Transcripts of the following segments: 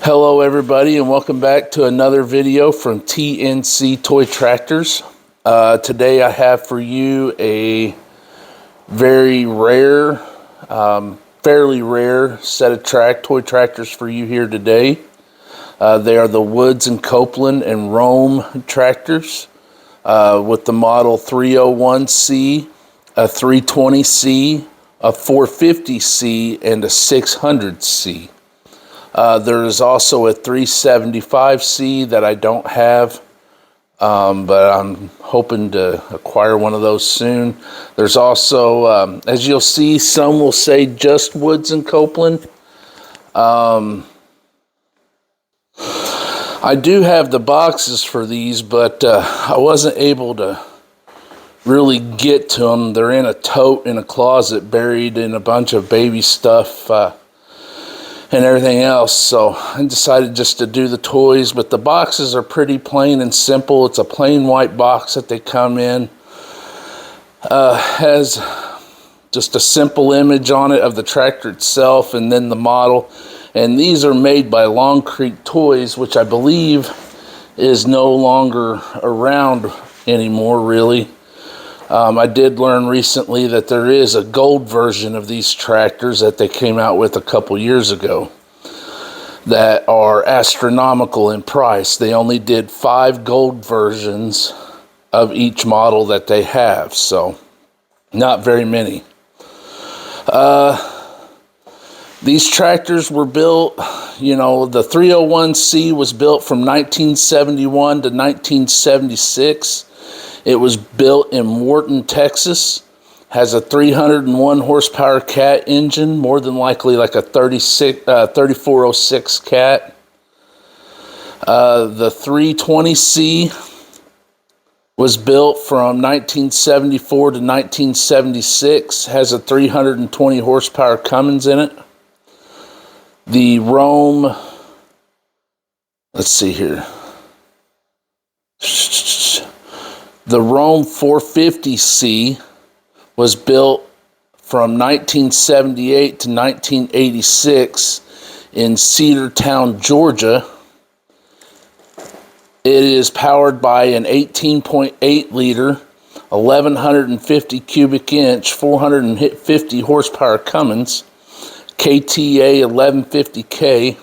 Hello everybody, and welcome back to another video from TNC Toy Tractors. Today I have for you a very rare, fairly rare set of toy tractors for you here today. They are the Woods Copeland and Rome tractors with the model 301C, a 320C, a 450C, and a 600C. There is also a 375C that I don't have, but I'm hoping to acquire one of those soon. There's also, as you'll see, some will say just Woods Copeland. I do have the boxes for these, but I wasn't able to really get to them. They're in a tote in a closet, buried in a bunch of baby stuff and everything else, so I decided just to do the toys. But the boxes are pretty plain and simple. It's a plain white box that they come in. Has just a simple image on it of the tractor itself and then the model. And these are made by Long Creek Toys, which I believe is no longer around anymore, really. I did learn recently that there is a gold version of these tractors that they came out with a couple years ago that are astronomical in price. They only did 5 gold versions of each model that they have, so not very many. These tractors were built, the 301C was built from 1971 to 1976. It was built in Wharton, Texas. Has a 301 horsepower Cat engine, more than likely like a 3406 Cat. The 320C was built from 1974 to 1976. Has a 320 horsepower Cummins in it. The Rome, let's see here. The Rome 450C was built from 1978 to 1986 in Cedartown, Georgia. It is powered by an 18.8 liter, 1150 cubic inch, 450 horsepower Cummins, KTA 1150K,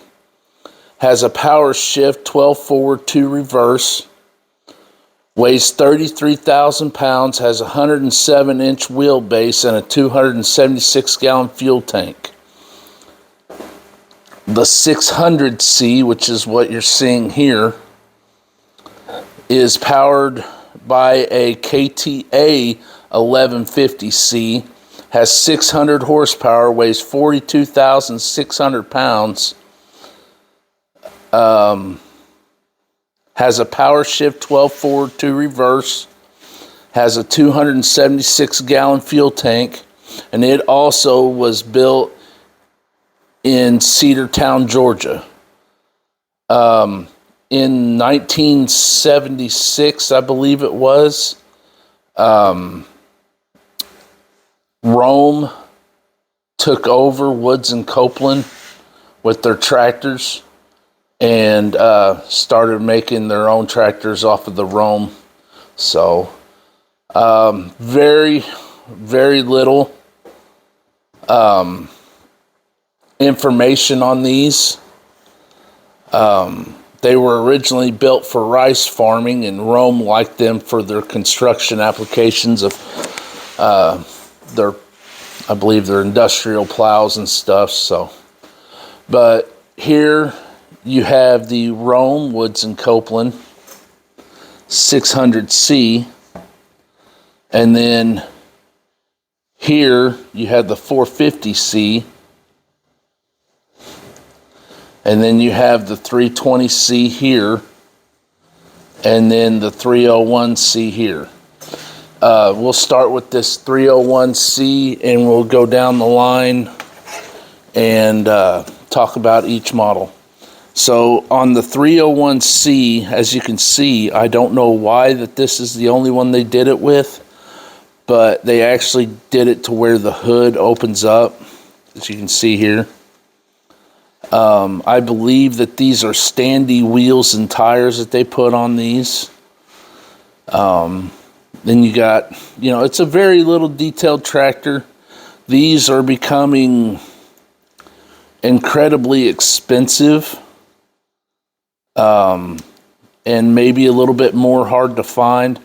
has a power shift 12 forward, 2 reverse, weighs 33,000 pounds, has a 107-inch wheelbase, and a 276-gallon fuel tank. The 600C, which is what you're seeing here, is powered by a KTA 1150C, has 600 horsepower, weighs 42,600 pounds, has a power shift 12 forward, 2 reverse, has a 276-gallon fuel tank, and it also was built in Cedartown, Georgia. In 1976, I believe it was, Rome took over Woods Copeland with their tractors and started making their own tractors off of the Rome. So very, very little information on these. They were originally built for rice farming, and Rome liked them for their construction applications of I believe their industrial plows and stuff. So, but here you have the Rome Woods Copeland 600C, and then here you have the 450C, and then you have the 320C here, and then the 301C here. We'll start with this 301C, and we'll go down the line and talk about each model. So on the 301C, as you can see, I don't know why that this is the only one they did it with, but they actually did it to where the hood opens up, as you can see here. I believe that these are standy wheels and tires that they put on these. Then you got, it's a very little detailed tractor. These are becoming incredibly expensive, and maybe a little bit more hard to find.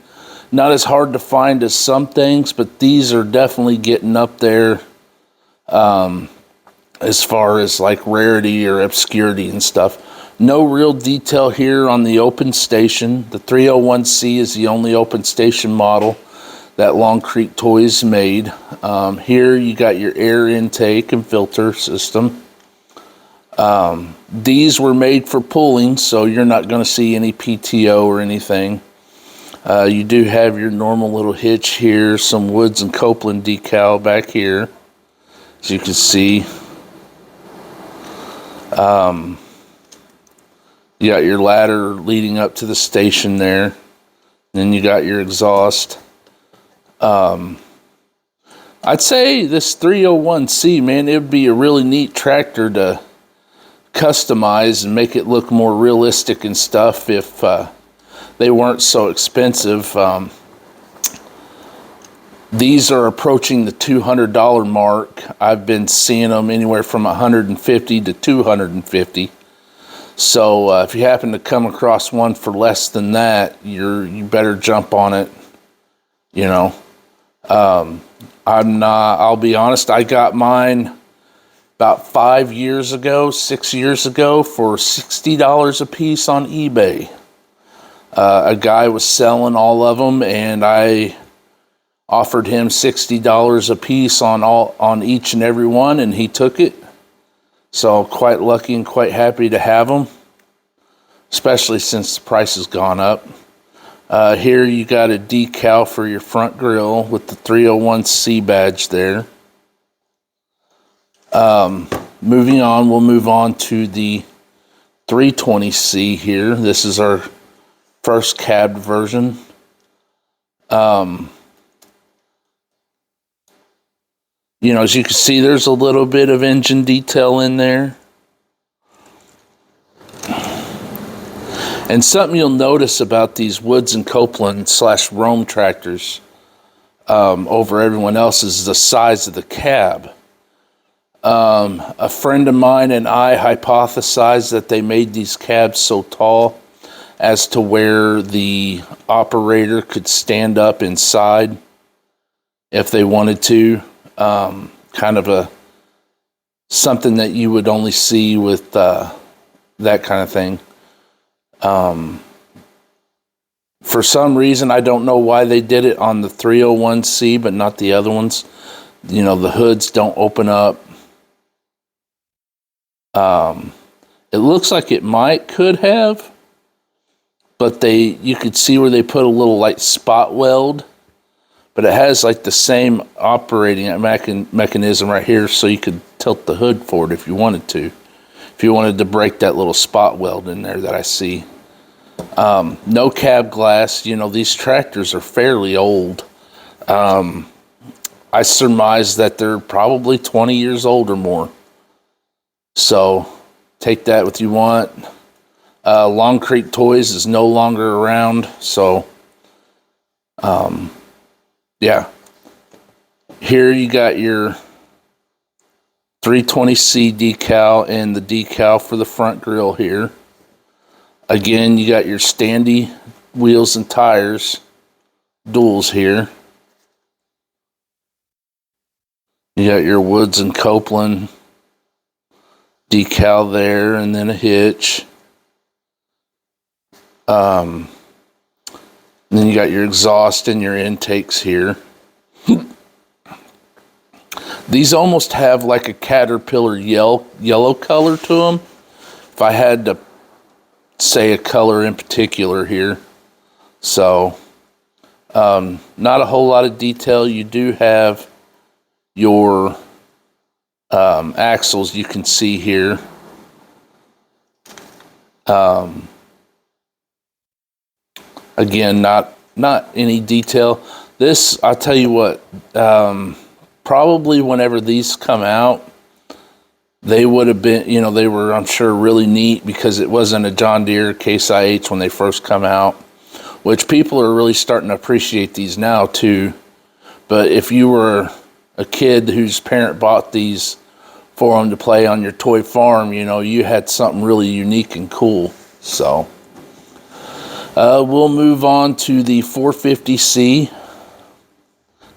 Not as hard to find as some things, but these are definitely getting up there, as far as like rarity or obscurity and stuff. No real detail here on the open station. The 301C is the only open station model that Long Creek Toys made. Here you got your air intake and filter system. These were made for pulling, so you're not going to see any PTO or anything. You do have your normal little hitch here, some Woods and Copeland decal back here, as you can see. You got your ladder leading up to the station there. Then you got your exhaust. I'd say this 301C, man, it would be a really neat tractor to customize and make it look more realistic and stuff if they weren't so expensive. These are approaching the $200 mark. I've been seeing them anywhere from $150 to $250. So if you happen to come across one for less than that, you better jump on it. I'll be honest, I got mine about 6 years ago for $60 a piece on eBay. A guy was selling all of them, and I offered him $60 a piece on each and every one, and he took it. So quite lucky and quite happy to have them, especially since the price has gone up. Here you got a decal for your front grille with the 301C badge there. Moving on, we'll move on to the 320C here. This is our first cab version. As you can see, there's a little bit of engine detail in there. And something you'll notice about these Woods and Copeland / Rome tractors over everyone else is the size of the cab. A friend of mine and I hypothesized that they made these cabs so tall as to where the operator could stand up inside if they wanted to. Kind of something that you would only see with that kind of thing. For some reason, I don't know why they did it on the 301C, but not the other ones. The hoods don't open up. It looks like it could have, but you could see where they put a little like spot weld, but it has like the same operating mechanism right here, so you could tilt the hood forward if you wanted to. If you wanted to break that little spot weld in there that I see. No cab glass. These tractors are fairly old. I surmise that they're probably 20 years old or more. So take that what you want. Long Creek Toys is no longer around. So, yeah. Here you got your 320C decal and the decal for the front grille here. Again, you got your standy wheels and tires, duals here. You got your Woods and Copeland decal there, and then a hitch. Then you got your exhaust and your intakes here. These almost have like a caterpillar yellow color to them. If I had to say a color in particular here. So, not a whole lot of detail. You do have your axles you can see here. Again, not any detail. This, I'll tell you what, probably whenever these come out, they would have been, you know, they were, I'm sure, really neat because it wasn't a John Deere Case IH when they first come out, which people are really starting to appreciate these now too. But if you were a kid whose parent bought these for them to play on your toy farm, you know, you had something really unique and cool. So we'll move on to the 450C.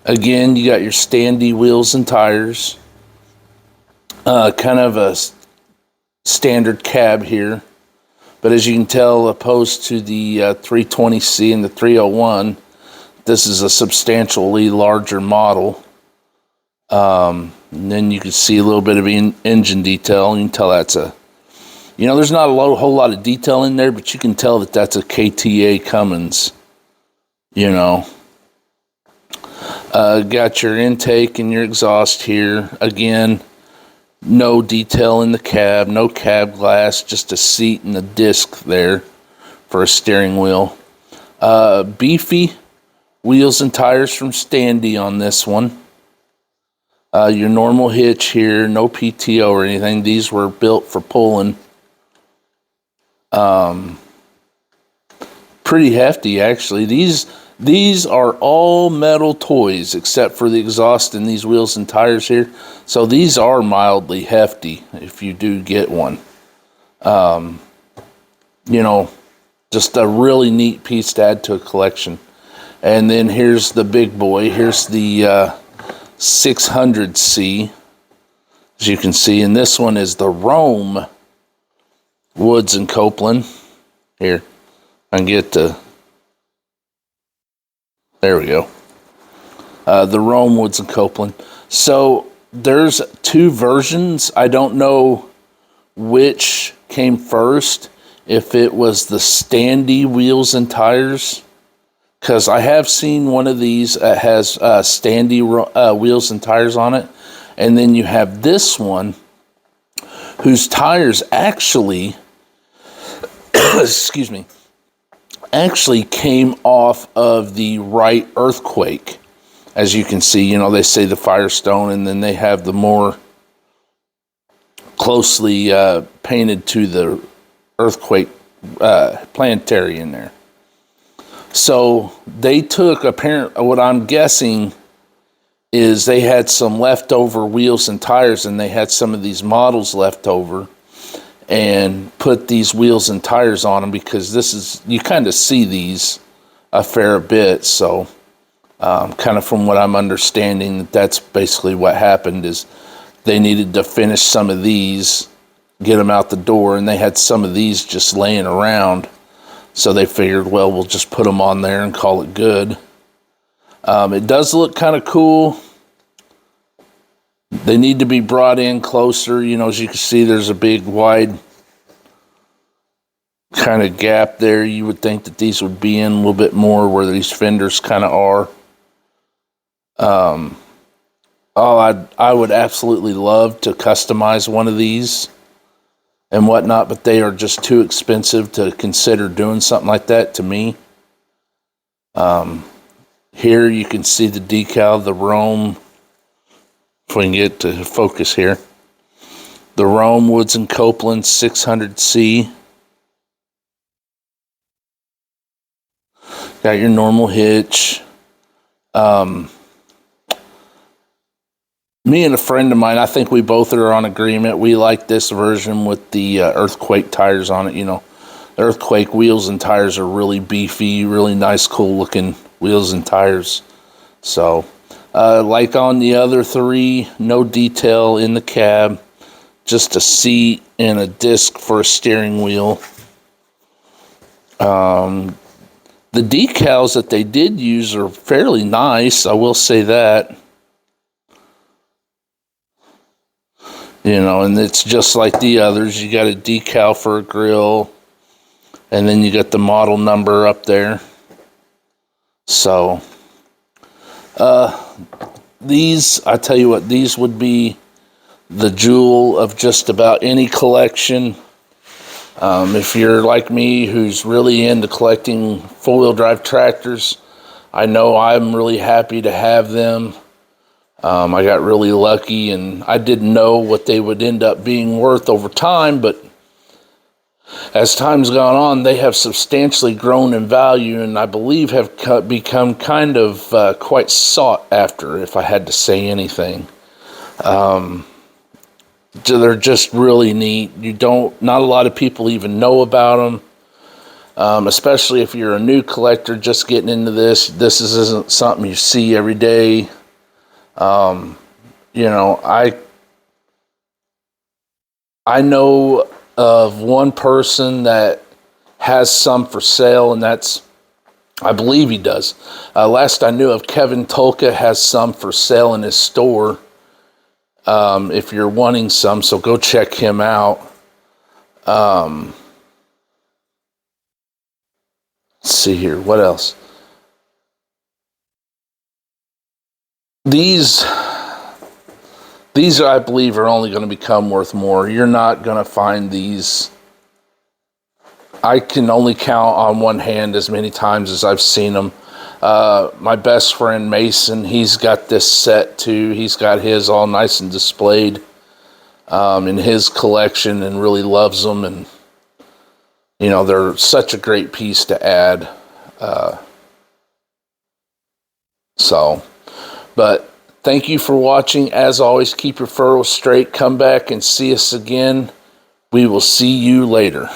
Again, you got your standee wheels and tires. Kind of a standard cab here. But as you can tell, opposed to the 320C and the 301, this is a substantially larger model. And then you can see a little bit of engine detail. You can tell that's a, you know, there's not a whole lot of detail in there, but you can tell that that's a KTA Cummins, you know. Got your intake and your exhaust here. Again, no detail in the cab, no cab glass, just a seat and a disc there for a steering wheel. Beefy wheels and tires from Standee on this one. Your normal hitch here, no PTO or anything. These were built for pulling. Pretty hefty, actually. These are all metal toys except for the exhaust and these wheels and tires here. So these are mildly hefty if you do get one. You know, just a really neat piece to add to a collection. And then here's the big boy. Here's the 600C, as you can see. And this one is the Rome Woods Copeland. Here, I can get to... There we go. The Rome Woods Copeland. So there's two versions. I don't know which came first, if it was the Standee wheels and tires, because I have seen one of these that has Standee wheels and tires on it. And then you have this one whose tires actually, excuse me, actually came off of the Wright earthquake. As you can see, you know, they say the Firestone, and then they have the more closely painted to the earthquake planetary in there. So they took, what I'm guessing is they had some leftover wheels and tires, and they had some of these models left over, and put these wheels and tires on them, because this is, you kind of see these a fair bit. So kind of from what I'm understanding, that's basically what happened, is they needed to finish some of these, get them out the door, and they had some of these just laying around. So they figured, well, we'll just put them on there and call it good. It does look kind of cool. They need to be brought in closer. You know, as you can see, there's a big wide kind of gap there. You would think that these would be in a little bit more where these fenders kind of are. I would absolutely love to customize one of these and whatnot, but they are just too expensive to consider doing something like that to me. Here you can see the decal, the Rome, if we can get to focus here, the Rome Woods Copeland 600C. Got your normal hitch. Me and a friend of mine, I think we both are on agreement. We like this version with the earthquake tires on it. You know, the earthquake wheels and tires are really beefy, really nice, cool looking wheels and tires. So, like on the other three, no detail in the cab, just a seat and a disc for a steering wheel. The decals that they did use are fairly nice, I will say that. You know, and it's just like the others. You got a decal for a grill, and then you got the model number up there. So, these, I tell you what, these would be the jewel of just about any collection. If you're like me, who's really into collecting four-wheel drive tractors, I know I'm really happy to have them. I got really lucky, and I didn't know what they would end up being worth over time, but as time's gone on, they have substantially grown in value, and I believe have become kind of quite sought after, if I had to say anything. They're just really neat. Not a lot of people even know about them, especially if you're a new collector just getting into this. This isn't something you see every day. You know, I know of one person that has some for sale, and I believe he does. Last I knew of, Kevin Tolka has some for sale in his store. If you're wanting some, so go check him out. Let's see here, what else? These I believe are only going to become worth more. You're not going to find these. I can only count on one hand as many times as I've seen them. My best friend Mason, he's got this set too. He's got his all nice and displayed in his collection, and really loves them. And you know, they're such a great piece to add. But thank you for watching. As always, keep your furrows straight. Come back and see us again. We will see you later.